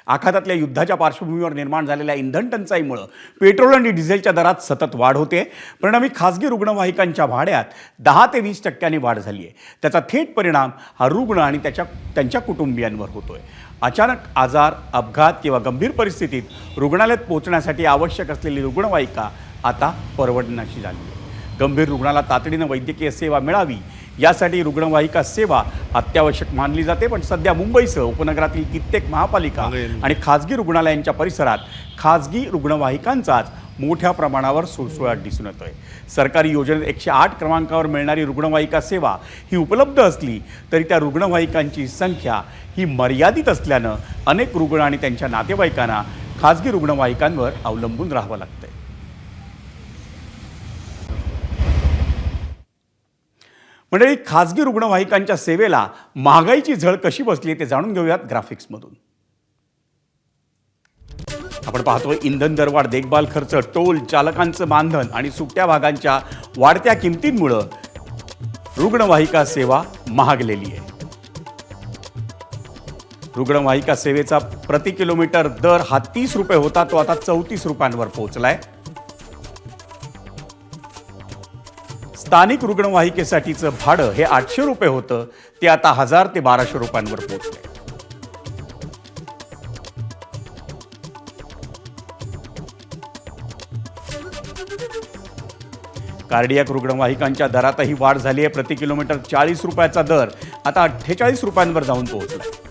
आखातातल्या युद्धाच्या पार्श्वभूमीवर निर्माण झालेल्या इंधन टंचाईमुळे पेट्रोल आणि डिझेलच्या दरात सतत वाढ होते। परिणामी खासगी रुग्णवाहिकांच्या भाड्यात 10 ते 20% वाढ झाली आहे। त्याचा थेट परिणाम हा रुग्ण आणि त्यांच्या कुटुंबियांवर होतोय। अचानक आजार, अपघात किंवा गंभीर परिस्थितीत रुग्णालयात पोहोचण्यासाठी आवश्यक असलेली रुग्णवाहिका आता परवडण्याची झाली आहे। गंभीर रुग्णाला तातडीने वैद्यकीय सेवा मिळावी यासाठी रुग्णवाहिका सेवा अत्यावश्यक मानली जाते। पण सध्या मुंबईसह उपनगरातील कित्येक महापालिका आणि खासगी रुग्णालयांच्या परिसरात खासगी रुग्णवाहिकांचाच मोठ्या प्रमाणावर सुळसुळाट दिसून येतोय। सरकारी योजनेत 108 क्रमांकावर मिळणारी रुग्णवाहिका सेवा ही उपलब्ध असली तरी त्या रुग्णवाहिकांची संख्या ही मर्यादित असल्यानं अनेक रुग्ण आणि त्यांच्या नातेवाईकांना खासगी रुग्णवाहिकांवर अवलंबून राहावं लागतंय। मंडळी, खासगी रुग्णवाहिकांच्या सेवेला महागाईची झळ कशी बसली ते जाणून घेऊयात ग्राफिक्समधून। आपण पाहतोय इंधन दरवाढ, देखभाल खर्च, टोल, चालकांचं मानधन आणि सुट्ट्या भागांच्या वाढत्या किमतींमुळे रुग्णवाहिका सेवा महागलेली आहे। रुग्णवाहिका सेवेचा प्रति किलोमीटर दर हा 30 रुपये होता, तो आता 34 रुपयांवर पोहोचलाय। स्थानिक रुग्णवाहिकेसाठीचं भाडं हे 800 रुपये होतं, ते आता 1000 ते 1200 रुपयांवर पोहोचले। कार्डियाक रुग्णवाहिकांच्या दरातही वाढ झाली आहे। प्रति किलोमीटर 40 रुपयाचा दर आता 48 रुपयांवर जाऊन पोहोचलाय।